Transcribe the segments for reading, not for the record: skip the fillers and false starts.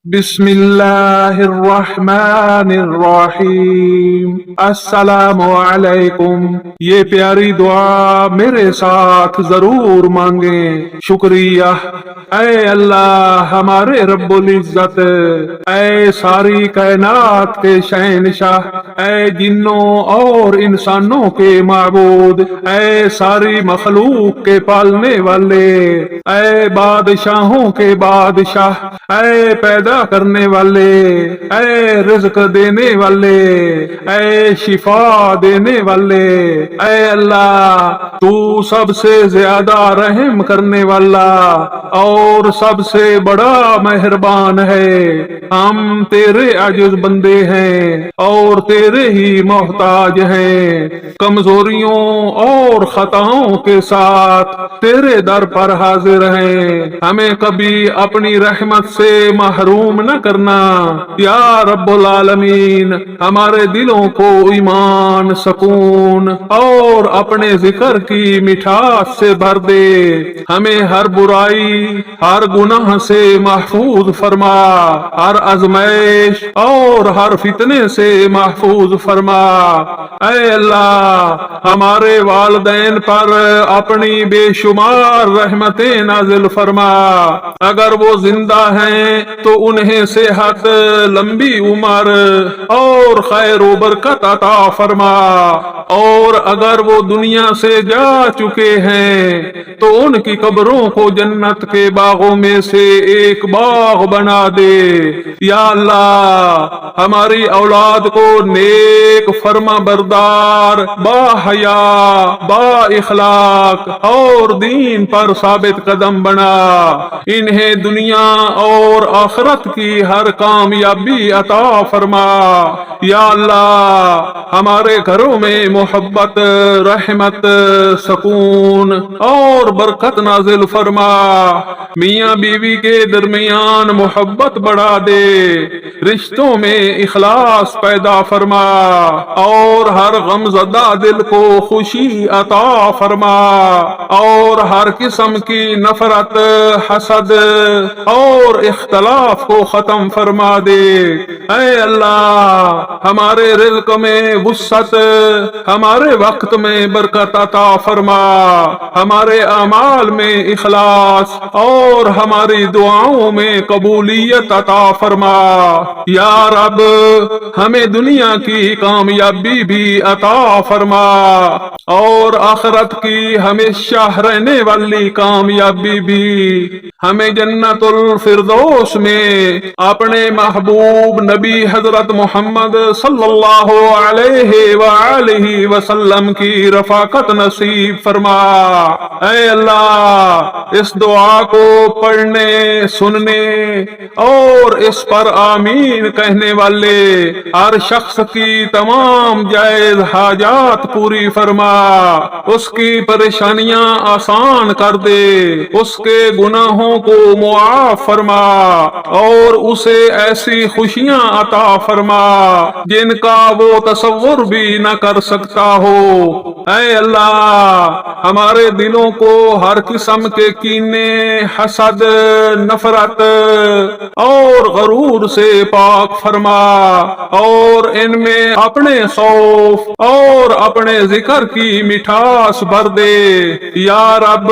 بسم اللہ الرحمن الرحیم، السلام علیکم۔ یہ پیاری دعا میرے ساتھ ضرور مانگیں۔ شکریہ۔ اے اللہ ہمارے رب العزت، اے ساری کائنات کے شہنشاہ، اے جنوں اور انسانوں کے معبود، اے ساری مخلوق کے پالنے والے، اے بادشاہوں کے بادشاہ، اے پیدا کرنے والے، اے رزق دینے والے، اے شفا دینے والے، اے اللہ تو سب سے زیادہ رحم کرنے والا اور سب سے بڑا مہربان ہے۔ ہم تیرے عاجز بندے ہیں اور تیرے ہی محتاج ہیں، کمزوریوں اور خطاؤں کے ساتھ تیرے در پر حاضر ہیں۔ ہمیں کبھی اپنی رحمت سے محروم نہ کرنا یا رب العالمین۔ ہمارے دلوں کو ایمان، سکون اور اپنے ذکر کی مٹھاس سے بھر دے۔ ہمیں ہر برائی، ہر گناہ سے محفوظ فرما، ہر آزمائش اور ہر فتنے سے محفوظ فرما۔ اے اللہ ہمارے والدین پر اپنی بے شمار رحمتیں نازل فرما۔ اگر وہ زندہ ہیں تو انہیں صحت، لمبی عمر اور خیر و برکت عطا فرما، اور اگر وہ دنیا سے جا چکے ہیں تو ان کی قبروں کو جنت کے باغوں میں سے ایک باغ بنا دے۔ یا اللہ ہماری اولاد کو نیک، فرما بردار، با حیا، با اخلاق اور دین پر ثابت قدم بنا۔ انہیں دنیا اور آخرت کی ہر کامیابی عطا فرما۔ یا اللہ ہمارے گھروں میں محبت، رحمت، سکون اور برکت نازل فرما۔ میاں بیوی کے درمیان محبت بڑھا دے، رشتوں میں اخلاص پیدا فرما، اور ہر غم زدہ دل کو خوشی عطا فرما، اور ہر قسم کی نفرت، حسد اور اختلاف کو ختم فرما دے۔ اے اللہ ہمارے رزق میں وسعت، ہمارے وقت میں برکت عطا فرما، ہمارے اعمال میں اخلاص اور ہماری دعاؤں میں قبولیت عطا فرما۔ یا رب ہمیں دنیا کی کامیابی بھی عطا فرما اور آخرت کی ہمیشہ رہنے والی کامیابی بھی۔ ہمیں جنت الفردوس میں اپنے محبوب نبی حضرت محمد صلی اللہ علیہ وآلہ وسلم کی رفاقت نصیب فرما۔ اے اللہ اس دعا کو پڑھنے، سننے اور اس پر آمین کہنے والے ہر شخص کی تمام جائز حاجات پوری فرما، اس کی پریشانیاں آسان کر دے، اس کے گناہوں کو معاف فرما، اور اسے ایسی خوشیاں عطا فرما جن کا وہ تصور بھی نہ کر سکتا ہو۔ اے اللہ ہمارے دلوں کو ہر قسم کے کینے، حسد، نفرت اور غرور سے پاک فرما، اور ان میں اپنے خوف اور اپنے ذکر کی مٹھاس بھر دے۔ یا رب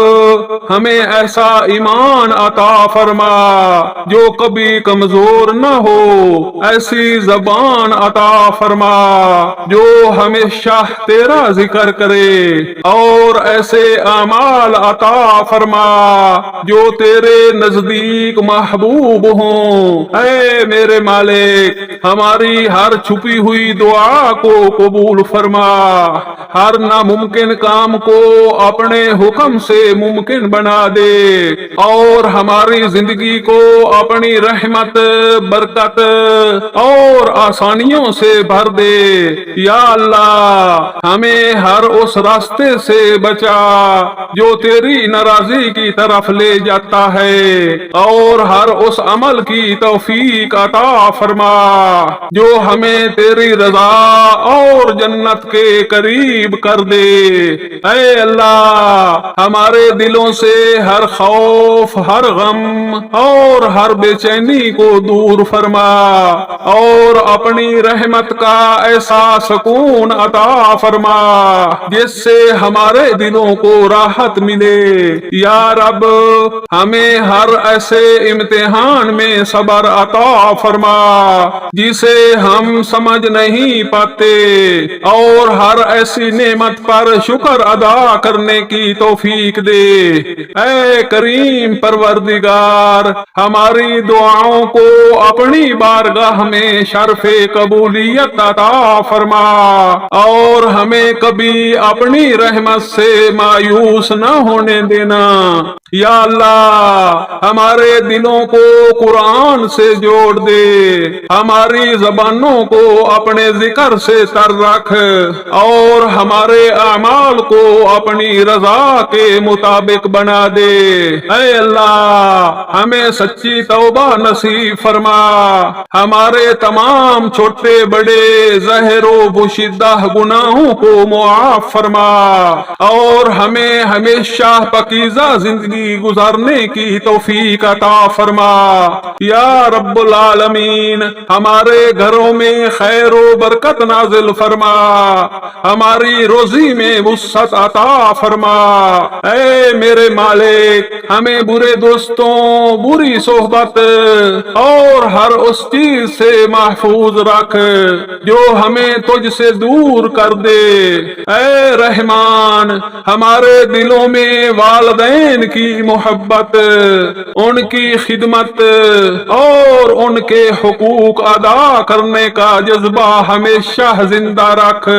ہمیں ایسا ایمان عطا فرما جو کبھی کمزور نہ ہو، ایسی زبان عطا فرما جو ہمیشہ تیرا ذکر کرے، اور ایسے اعمال عطا فرما جو تیرے نزدیک محبوب ہوں۔ اے میرے مالک ہماری ہر چھپی ہوئی دعا کو قبول فرما، ہر ناممکن کام کو اپنے حکم سے ممکن بنا دے، اور ہماری زندگی کو اپنی رحمت، برکت اور آسانیوں سے بھر دے۔ یا اللہ ہمیں ہر اس راستے سے بچا جو تیری ناراضی کی طرف لے جاتا ہے، اور ہر اس عمل کی توفیق عطا فرما جو ہمیں تیری رضا اور جنت کے قریب کر دے۔ اے اللہ ہمارے دلوں سے ہر خوف، ہر غم اور ہر بے چینی کو دور فرما اور اپنی رحمت کا ایسا سکون عطا فرما جس سے ہمارے دلوں کو راحت ملے۔ یا رب ہمیں ہر ایسے امتحان میں صبر عطا فرما جسے ہم سمجھ نہیں پاتے، اور ہر ایسی نعمت پر شکر ادا کرنے کی توفیق دے۔ اے کریم پروردگار ہماری دعاؤں کو اپنی بارگاہ میں شرف قبولیت عطا فرما اور ہمیں کبھی اپنی رحمت سے مایوس نہ ہونے دینا۔ یا اللہ ہمارے دلوں کو قرآن سے جوڑ دے، ہماری زبانوں کو اپنے ذکر سے تر رکھ اور ہمارے اعمال کو اپنی رضا کے مطابق بنا دے۔ اے اللہ ہمیں سچی توبہ نصیب فرما، ہمارے تمام چھوٹے بڑے ظاہر و پوشیدہ گناہوں کو معاف فرما اور ہمیں ہمیشہ پاکیزہ زندگی گزارنے کی توفیق عطا فرما۔ یا رب العالمین ہمارے گھروں میں خیر و برکت نازل فرما، ہماری روزی میں وسعت عطا فرما۔ اے میرے مالک ہمیں برے دوستوں، بری صحبت اور ہر اس چیز سے محفوظ رکھ جو ہمیں تجھ سے دور کر دے۔ اے رحمان ہمارے دلوں میں والدین کی محبت، ان کی خدمت اور ان کے حقوق ادا کرنے کا جذبہ ہمیشہ زندہ رکھ۔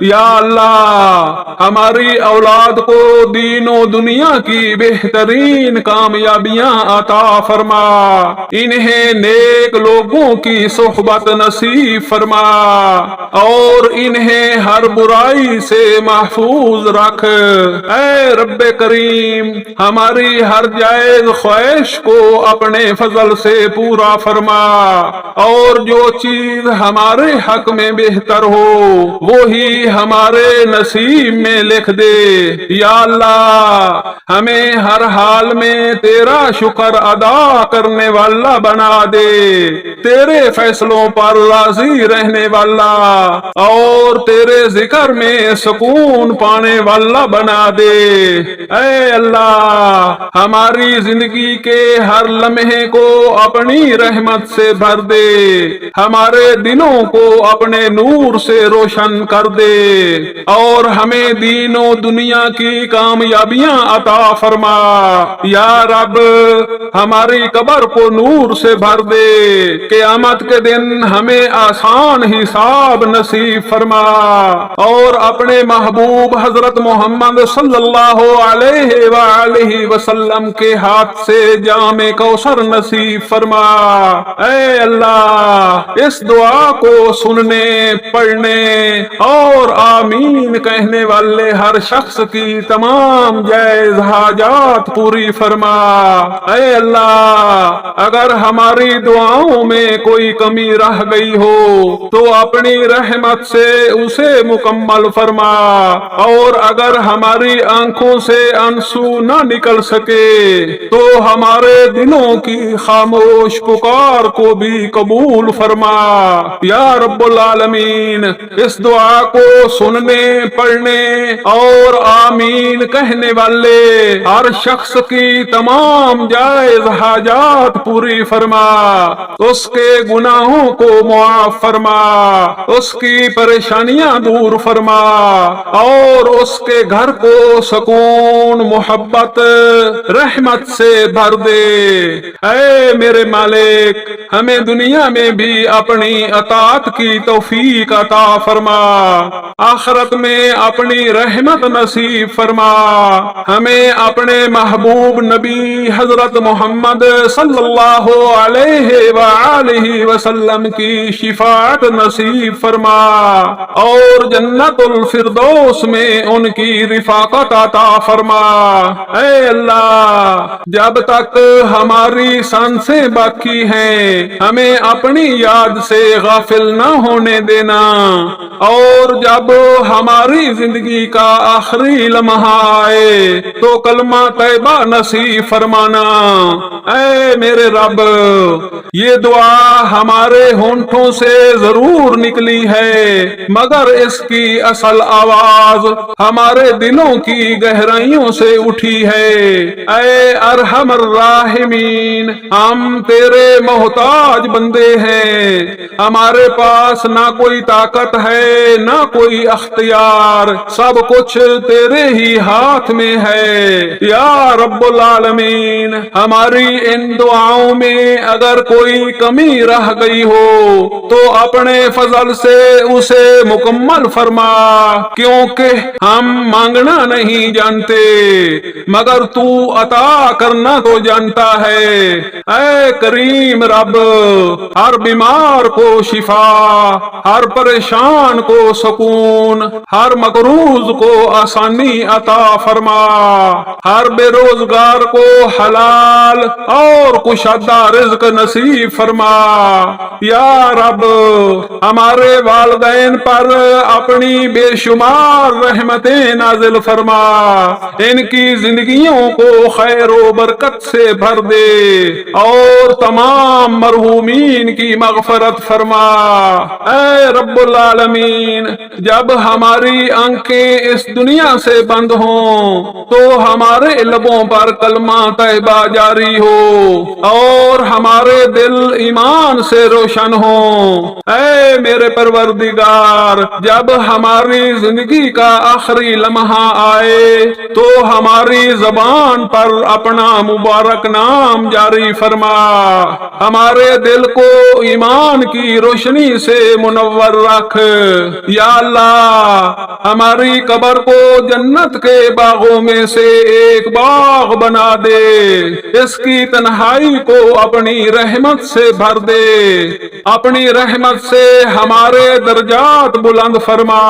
یا اللہ ہماری اولاد کو دین و دنیا کی بہترین کامیابیاں عطا فرما، انہیں نیک لوگوں کی صحبت نصیب فرما اور انہیں ہر برائی سے محفوظ رکھ۔ اے رب کریم ہماری ہر جائز خواہش کو اپنے فضل سے پورا فرما اور جو چیز ہمارے حق میں بہتر ہو وہی ہمارے نصیب میں لکھ دے۔ یا اللہ ہمیں ہر حال میں تیرا شکر ادا کرنے والا بنا دے، تیرے فیصلوں پر راضی رہنے والا اور تیرے ذکر میں سکون پانے والا بنا دے۔ اے اللہ ہماری زندگی کے ہر لمحے کو اپنی رحمت سے بھر دے، ہمارے دلوں کو اپنے نور سے روشن کر دے اور ہمیں دین و دنیا کی کامیابیاں عطا فرما۔ یا رب ہماری قبر کو نور سے بھر دے، قیامت کے دن ہمیں آسان حساب نصیب فرما اور اپنے محبوب حضرت محمد صلی اللہ علیہ وآلہ وسلم کے ہاتھ سے جام کوثر نصیب فرما۔ اے اللہ اس دعا کو سننے، پڑھنے اور آمین کہنے والے ہر شخص کی تمام جائز حاجات پوری فرما۔ اے اللہ اگر ہماری دعاؤں میں کوئی کمی رہ گئی ہو تو اپنی رحمت سے اسے مکمل فرما، اور اگر ہماری آنکھوں سے آنسو نہ نکل سکے تو ہمارے دلوں کی خاموش پکار کو بھی قبول فرما۔ یا رب العالمین اس دعا کو سننے، پڑھنے اور آمین کہنے والے ہر شخص کی تمام جائز حاجات پوری فرما، اس کے گناہوں کو معاف فرما، اس کی پریشانیاں دور فرما اور اس کے گھر کو سکون، محبت، رحمت سے بھر دے۔ اے میرے مالک ہمیں دنیا میں بھی اپنی اطاعت کی توفیق عطا فرما، آخرت میں اپنی رحمت نصیب فرما، ہمیں اپنے محبوب نبی حضرت محمد صلی اللہ علیہ وآلہ وسلم کی شفاعت نصیب فرما اور جنت الفردوس میں ان کی رفاقت عطا فرما۔ اے اللہ جب تک ہماری سانسیں باقی ہیں ہمیں اپنی اپنی یاد سے غافل نہ ہونے دینا، اور جب ہماری زندگی کا آخری لمحہ آئے تو کلمہ طیبہ نصیب فرمانا۔ اے میرے رب، یہ دعا ہمارے ہونٹوں سے ضرور نکلی ہے، مگر اس کی اصل آواز ہمارے دلوں کی گہرائیوں سے اٹھی ہے۔ اے ارحم الراحمین، ہم تیرے محتاج بندے ہیں، ہمارے پاس نہ کوئی طاقت ہے نہ کوئی اختیار، سب کچھ تیرے ہی ہاتھ میں ہے۔ یا رب العالمین، ہماری ان دعاؤں میں اگر کوئی کمی رہ گئی ہو تو اپنے فضل سے اسے مکمل فرما، کیونکہ ہم مانگنا نہیں جانتے مگر تو عطا کرنا تو جانتا ہے۔ اے کریم رب، ہر بیمار کو شفا، ہر پریشان کو سکون، ہر مقروض کو آسانی عطا فرما، ہر بے روزگار کو حلال اور کشادہ رزق نصیب فرما۔ یا رب، ہمارے والدین پر اپنی بے شمار رحمتیں نازل فرما، ان کی زندگیوں کو خیر و برکت سے بھر دے اور تمام مرحومین کی مغفرت فرما۔ اے رب العالمین، جب ہماری آنکھیں اس دنیا سے بند ہوں تو ہمارے لبوں پر کلمہ طیبہ جاری ہو اور ہمارے دل ایمان سے روشن ہوں۔ اے میرے پروردگار، جب ہماری زندگی کا آخری لمحہ آئے تو ہماری زبان پر اپنا مبارک نام جاری فرما، ہمارے دل کو ایمان کی روشنی سے منور رکھ۔ یا اللہ، ہماری قبر کو جنت کے باغوں میں سے ایک باغ بنا دے، اس کی تنہائی کو اپنی رحمت سے بھر دے، اپنی رحمت سے ہمارے درجات بلند فرما۔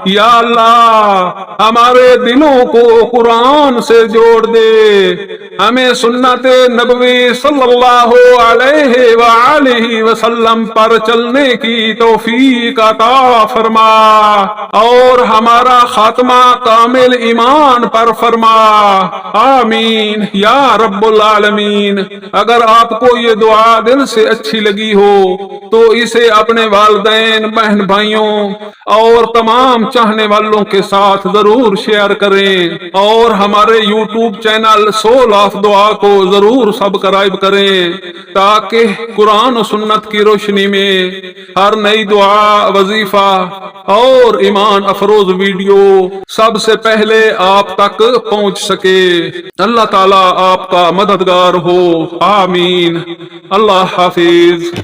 یا اللہ، ہمارے دلوں کو قرآن سے جوڑ دے، ہمیں سنت نبوی صلی اللہ علیہ وآلہ وسلم پر چلنے کی توفیق عطا فرما، اور ہمارا خاتمہ کامل ایمان پر فرما۔ آمین یا رب العالمین۔ اگر آپ کو یہ دعا دل سے اچھی لگی ہو تو اسے اپنے والدین، بہن بھائیوں اور تمام چاہنے والوں کے ساتھ ضرور شیئر کریں، اور ہمارے یوٹیوب چینل سول آف دعا کو ضرور سبسکرائب کریں، تاکہ قرآن و سنت کی روشنی میں ہر نئی دعا، وظیفہ اور ایمان افروز ویڈیو سب سے پہلے آپ تک پہنچ سکے۔ اللہ تعالیٰ آپ کا مددگار ہو، آمین۔ اللہ حافظ۔